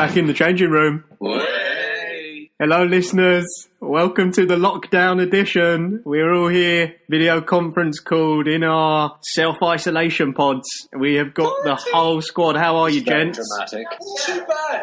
back in the changing room. Way. Hello, listeners. Welcome to the lockdown edition. We're all here, video conference called in our self-isolation pods. We have got the whole squad. How are you, gents? Dramatic.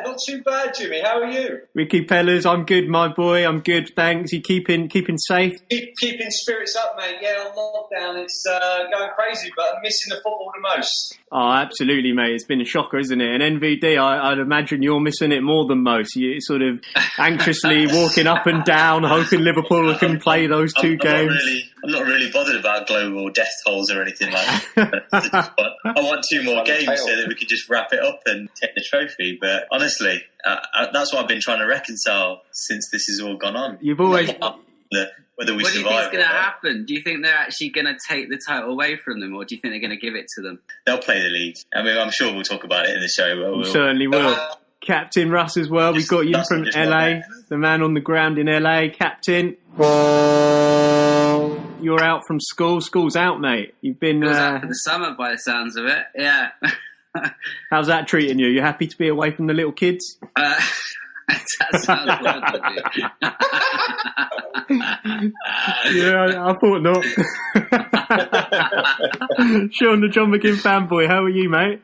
Not too bad, Jimmy. How are you? Ricky Pellers, I'm good, my boy. I'm good, thanks. You keeping safe? Keeping spirits up, mate. Yeah, on lockdown, it's going crazy, but I'm missing the football the most. Oh, absolutely, mate. It's been a shocker, isn't it? And NVD, I'd imagine you're missing it more than most. You're sort of anxiously walking up and down, hoping Liverpool can play those two games. I'm not really bothered about global death tolls or anything like that. I want two more games so that we could just wrap it up and take the trophy. But honestly, that's what I've been trying to reconcile since this has all gone on. You've always... Whether we what do you think is survive going to happen? Do you think they're actually going to take the title away from them, or do you think they're going to give it to them? They'll play the league. I mean, I'm sure we'll talk about it in the show. But we certainly will. Captain Russ as well. We've got you from LA, the man on the ground in LA. Captain, you're out from school. School's out, mate. You've been out for the summer by the sounds of it. Yeah. How's that treating you? You happy to be away from the little kids? That sounds lovely. Yeah, I thought not. Sean, the John McGinn fanboy, how are you, mate?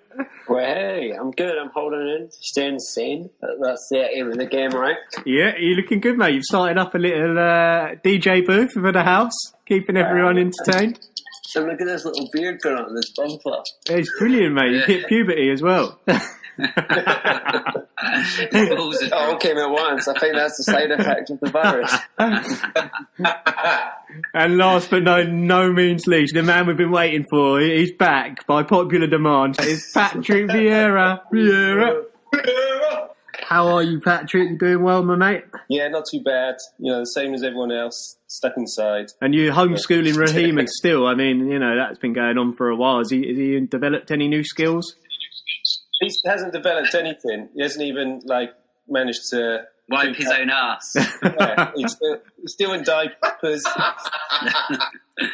Well, hey, I'm good. I'm holding in, staying sane. That's the aim of the game, right? Yeah, you're looking good, mate. You've started up a little DJ booth for the house, keeping everyone entertained. So look at this little beard going on this bumper. It's brilliant, mate. You hit puberty as well. It all came at once. I think that's the side effect of the virus. And last but no means least, the man we've been waiting for, he's back by popular demand. It's Patrick Vieira. How are you, Patrick? You doing well, my mate? Yeah, not too bad. You know, the same as everyone else, stuck inside. And you're homeschooling Raheem and still, I mean, you know, that's been going on for a while. Has he developed any new skills? He hasn't developed anything. He hasn't even, managed to... wipe his own ass. Yeah, he's still in diapers.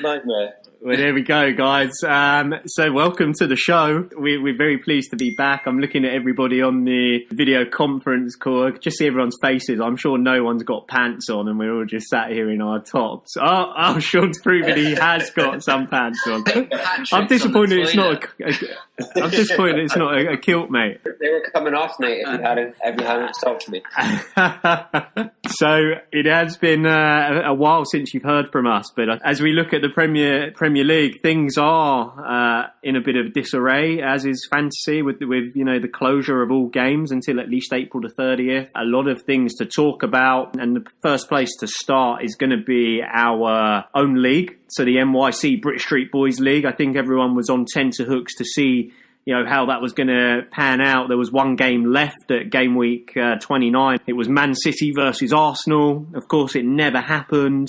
Nightmare. Well, there we go, guys. So welcome to the show. We're very pleased to be back. I'm looking at everybody on the video conference call. Just see everyone's faces. I'm sure no one's got pants on and we're all just sat here in our tops. Oh, Sean's proven he has got some pants on. I'm disappointed it's not a kilt, mate. They were coming off, mate, if you hadn't stopped me. So it has been a while since you've heard from us, but as we look at the Premier League, things are in a bit of disarray, as is fantasy, with you know, the closure of all games until at least April the 30th. A lot of things to talk about, and the first place to start is going to be our own league, so the NYC British Street Boys League. I think everyone was on tenterhooks to see, you know, how that was going to pan out. There was one game left at game week 29. It was Man City versus Arsenal. Of course, it never happened.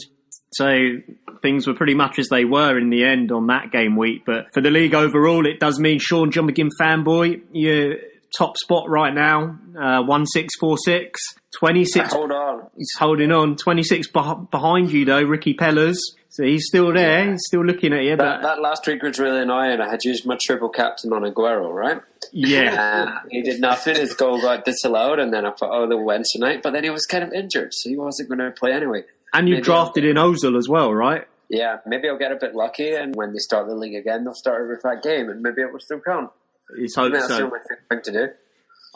So things were pretty much as they were in the end on that game week. But for the league overall, it does mean Sean John McGinn fanboy, you're top spot right now, 1646. 26. Hold on. He's holding on. 26 behind you, though, Ricky Pellers. So he's still there. He's still looking at you. That last week was really annoying. I had used my triple captain on Aguero, right? Yeah. He did nothing. His goal got disallowed, and then I thought, oh, they'll win tonight. But then he was kind of injured, so he wasn't going to play anyway. And you drafted in Ozil as well, right? Yeah, maybe I'll get a bit lucky, and when they start the league again, they'll start with that game, and maybe it will still count. Let's hope That's so. the only thing to do.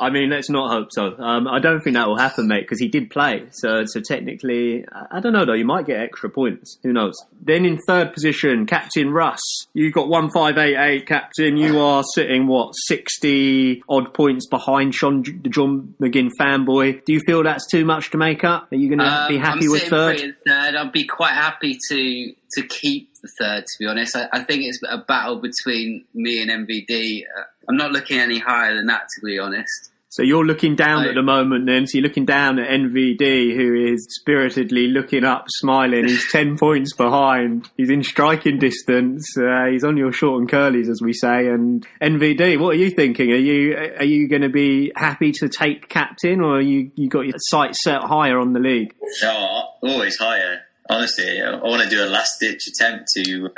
I mean, let's not hope so. I don't think that will happen, mate, because he did play. So technically, I don't know, though. You might get extra points. Who knows? Then in third position, Captain Russ. You got 1588, Captain. You are sitting, 60-odd points behind Sean, the John McGinn fanboy. Do you feel that's too much to make up? Are you going to be happy with third? Third? I'd be quite happy to keep the third, to be honest. I think it's a battle between me and MVD. I'm not looking any higher than that, to be honest. So you're looking down at the moment then. So you're looking down at NVD, who is spiritedly looking up, smiling. He's 10 points behind. He's in striking distance. He's on your short and curlies, as we say. And NVD, what are you thinking? Are you going to be happy to take captain, or you got your sights set higher on the league? No, always higher. Honestly, I want to do a last-ditch attempt to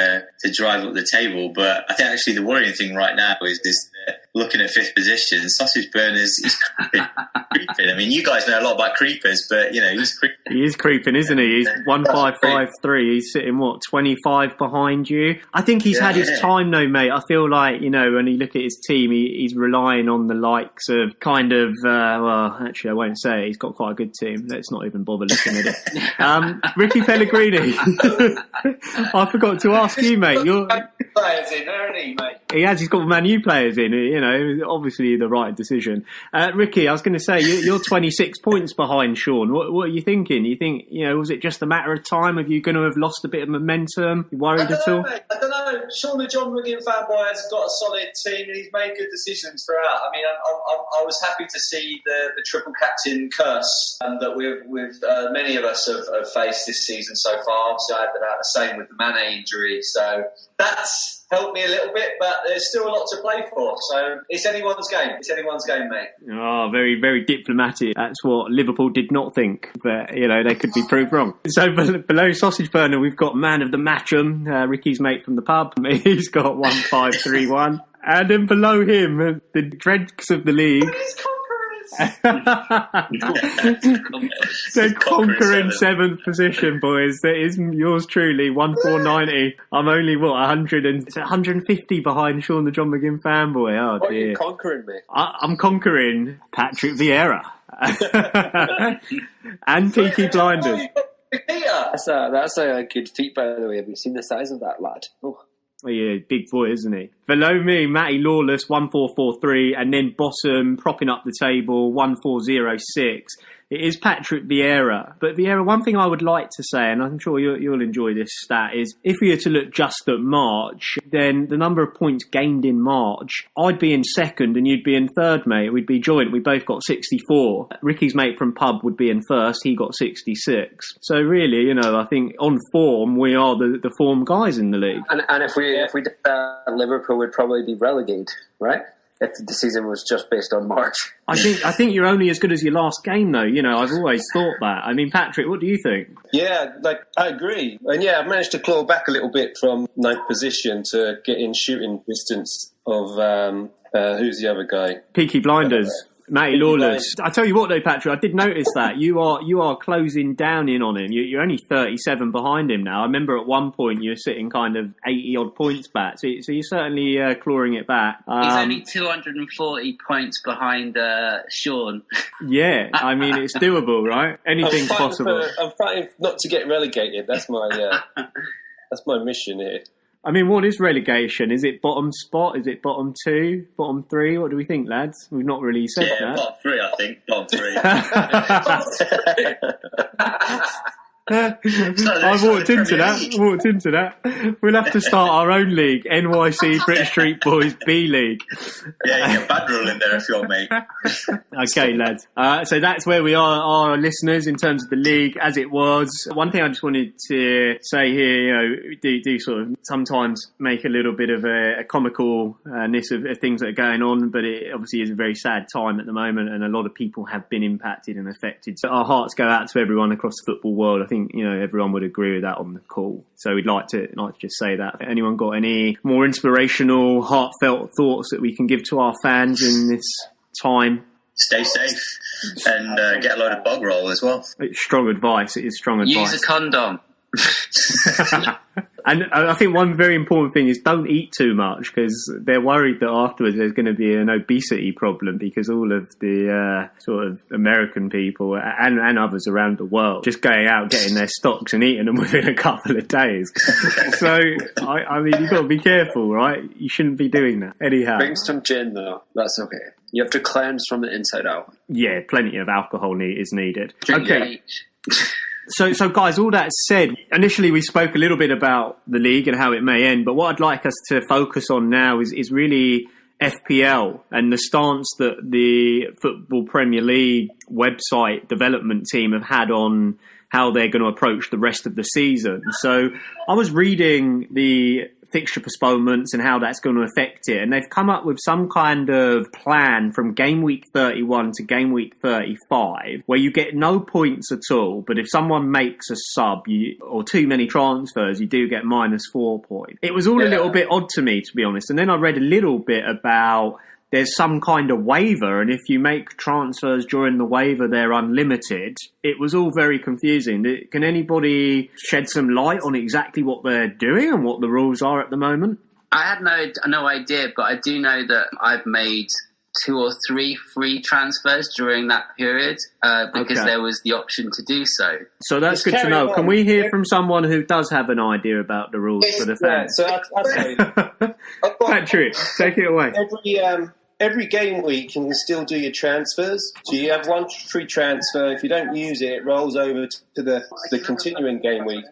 drive up the table, but I think actually the worrying thing right now is looking at fifth position, Sausage Burner's he's creeping. I mean, you guys know a lot about creepers, but he's creeping. He is creeping, isn't he? He's 1,553. He's sitting 25 behind you. I think he's had his time, though, mate. I feel like when you look at his team, he's relying on the likes of kind of. Well, actually, I won't say it. He's got quite a good team. Let's not even bother looking at it. Ricky Pellegrini. I forgot to ask you, mate. Players in, aren't he, mate? He has. He's got Man U players in. Obviously the right decision. Ricky, I was going to say you're 26 points behind Sean. What are you thinking? You think was it just a matter of time? Are you going to have lost a bit of momentum? You worried at all? Mate. I don't know. Sean, the John McGinn fanboy, has got a solid team and he's made good decisions throughout. I mean, I was happy to see the triple captain curse that with many of us have faced this season so far. So I had the same with the Mane injury. So that's helped me a little bit, but there's still a lot to play for. So it's anyone's game. It's anyone's game, mate. Oh, very, very diplomatic. That's what Liverpool did not think, but they could be proved wrong. So below Sausage Burner, we've got man of the matchum, Ricky's mate from the pub. He's got 1,531, and then below him, the dregs of the league. So conquering seventh position, boys. That is yours truly, 1,490. I'm only 150 behind Sean the John McGinn fanboy. Oh dear. What are you conquering, mate? I'm conquering Patrick Vieira and Peaky Blinders. That's a good feat, by the way. Have you seen the size of that lad? Oh. Oh, yeah, big boy, isn't he? Below me, Matty Lawless, 1,443, and then bottom, propping up the table, 1,406. It is Patrick Vieira. But Vieira, one thing I would like to say, and I'm sure you'll enjoy this stat, is if we were to look just at March, then the number of points gained in March, I'd be in second and you'd be in third, mate. We'd be joint. We both got 64. Ricky's mate from pub would be in first. He got 66. So really, I think on form, we are the form guys in the league. And if we did that, Liverpool would probably be relegated, right? If the season was just based on March. I think you're only as good as your last game, though. I've always thought that. I mean, Patrick, what do you think? Yeah, I agree. And I've managed to claw back a little bit from ninth position to get in shooting distance of, who's the other guy? Peaky Blinders. Matty Lawless. I tell you what, though, Patrick, I did notice that you are closing down in on him. You're only 37 behind him now. I remember at one point you were sitting kind of 80 odd points back. So you're certainly clawing it back. He's only 240 points behind Sean. Yeah, I mean it's doable, right? Anything's possible. I'm fighting not to get relegated. That's my mission here. I mean, what is relegation? Is it bottom spot? Is it bottom two? Bottom three? What do we think, lads? We've not really said that. Bottom three, I think. Bottom three. I walked into that. We'll have to start our own league, NYC British Street Boys B League. Yeah, you get bad rule in there if you want, mate. Okay, lads. So that's where we are, our listeners, in terms of the league as it was. One thing I just wanted to say here, do sort of sometimes make a little bit of a comicalness of things that are going on, but it obviously is a very sad time at the moment, and a lot of people have been impacted and affected. So our hearts go out to everyone across the football world. I think everyone would agree with that on the call. So we'd like to just say that. Anyone got any more inspirational, heartfelt thoughts that we can give to our fans in this time? Stay safe and get a load of bog roll as well. It's strong advice. It is strong advice. Use a condom. And I think one very important thing is don't eat too much, because they're worried that afterwards there's going to be an obesity problem, because all of the sort of American people and others around the world just going out getting their stocks and eating them within a couple of days. So I mean, you've got to be careful, right? You shouldn't be doing that. Anyhow, bring some gin though. That's okay. You have to cleanse from the inside out. Yeah, plenty of alcohol is needed. Drink okay. So guys, all that said, initially we spoke a little bit about the league and how it may end, but what I'd like us to focus on now is really FPL and the stance that the Football Premier League website development team have had on how they're going to approach the rest of the season. So I was reading the fixture postponements and how that's going to affect it, and they've come up with some kind of plan from game week 31 to game week 35 where you get no points at all, but if someone makes a sub or too many transfers, you do get -4 points. It was all a little bit odd to me, to be honest, and then I read a little bit about there's some kind of waiver, and if you make transfers during the waiver, they're unlimited. It was all very confusing. Can anybody shed some light on exactly what they're doing and what the rules are at the moment? I had no idea, but I do know that I've made 2 or 3 free transfers during that period because there was the option to do so. So that's good to know. Can we hear from someone who does have an idea about the rules for the fans? So I'll tell you. Patrick, take it away. Every game week, you can still do your transfers. So you have one free transfer. If you don't use it, it rolls over to the continuing game week.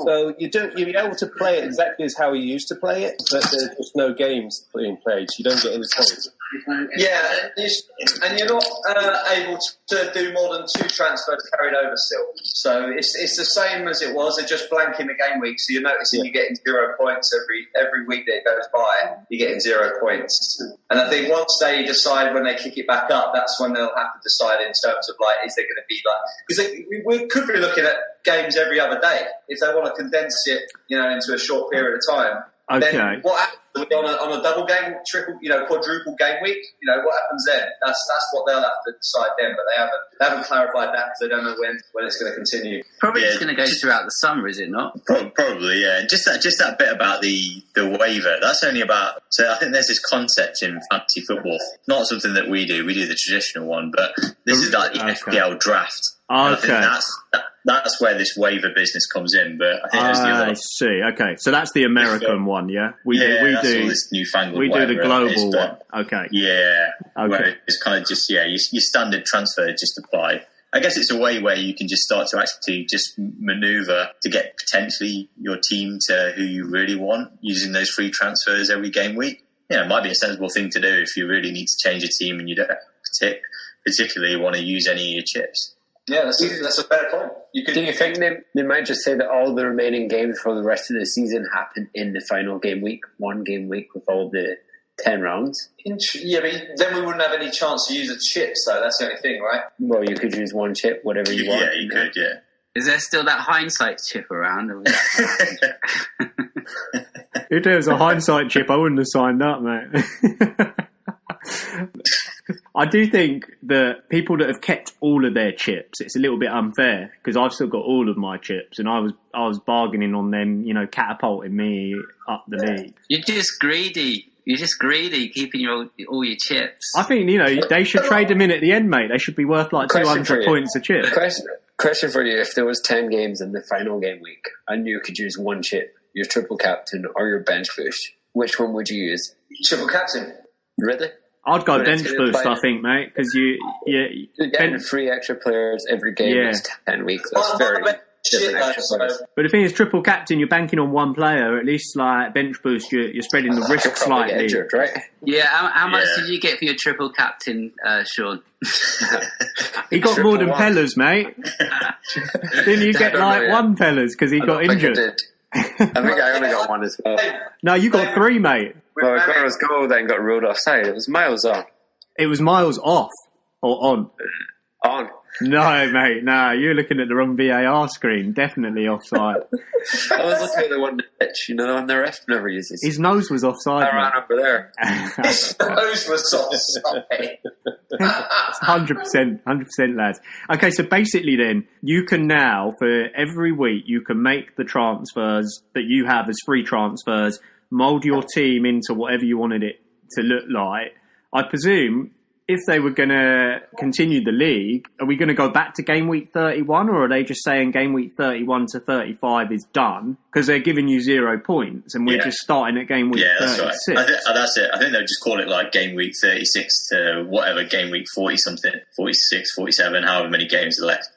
So you're able to play it exactly as how you used to play it, but there's just no games being played. So you don't get any points. Yeah, and you're not able to do more than 2 transfers carried over still. So it's the same as it was. They're just blanking the game week. So you're noticing you're getting 0 points every week that it goes by. You're getting 0 points. And I think once they decide when they kick it back up, that's when they'll have to decide in terms of like, is there going to be like, because we could be looking at games every other day if they want to condense it, into a short period of time. Okay. Then what happens on a double game, triple, quadruple game week? What happens then? That's what they'll have to decide then. But they haven't clarified that because they don't know when it's going to continue. Probably just going to go throughout the summer, is it not? Probably, yeah. Just that bit about the waiver. That's only about. So I think there's this concept in fantasy football. Not something that we do. We do the traditional one, but this is like the FPL draft. I think that's where this waiver business comes in, but I think there's the other. I see. Okay, so that's the American one, yeah. We do this newfangled. We do the global one. Okay. Yeah. Okay. Where it's kind of just your standard transfer just apply. I guess it's a way where you can just start to actually just manoeuvre to get potentially your team to who you really want using those free transfers every game week. It might be a sensible thing to do if you really need to change your team and you don't particularly want to use any of your chips. Yeah, that's a fair point. Do you think they might just say that all the remaining games for the rest of the season happen in the final game week, one game week with all the 10 rounds? Yeah, but then we wouldn't have any chance to use a chip, so that's the only thing, right? Well, you could use one chip, whatever you want. Yeah, you could, yeah. Is there still that hindsight chip around? Or if there was a hindsight chip, I wouldn't have signed up, mate. I do think that people that have kept all of their chips, it's a little bit unfair because I've still got all of my chips and I was bargaining on them, catapulting me up the league. You're just greedy. Keeping all your chips. I think, they should trade them in at the end, mate. They should be worth like 200 points a chip. Question for you. If there was 10 games in the final game week and you could use one chip, your triple captain or your bench boost, which one would you use? Triple captain. Really? I'd go bench boost, I think, mate, because you're getting 3 extra players every game is 10 weeks. That's very different extra players. But the thing is, triple captain, you're banking on one player. At least, like bench boost, you're spreading the risk slightly. Injured, right? Yeah. How much did you get for your triple captain, Sean? He got more than Pellers, mate. Didn't you get like one Pellers because he got injured? I think I only got one as well. No, you got 3, mate. Well, Aguero's goal then got ruled offside. It was miles on. It was miles off or on? On. No, mate, no. You're looking at the wrong VAR screen. Definitely offside. I was looking at the one on the pitch, the one the ref never uses. His nose was offside. I ran over there. His nose was offside. 100%, lads. Okay, so basically then, you can now, for every week, you can make the transfers that you have as free transfers, mould your team into whatever you wanted it to look like. I presume if they were going to continue the league, are we going to go back to game week 31 or are they just saying game week 31 to 35 is done because they're giving you 0 points and we're just starting at game week 36? Right. That's it. I think they'll just call it like game week 36 to whatever game week 40 something, 46, 47, however many games are left.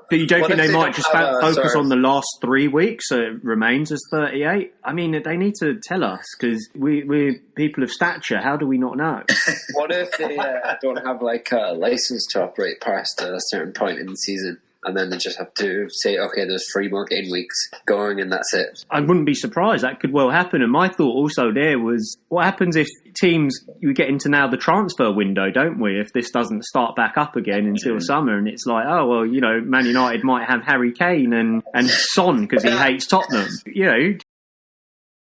But you don't think they might just focus on the last 3 weeks so it remains as 38? I mean, they need to tell us because we're people of stature. How do we not know? What if they don't have like a license to operate past a certain point in the season? And then they just have to say, okay, there's 3 more game weeks going and that's it. I wouldn't be surprised. That could well happen. And my thought also there was, what happens if teams, we get into now the transfer window, don't we? If this doesn't start back up again until summer and it's like, oh, well, Man United might have Harry Kane and Son because he hates Tottenham.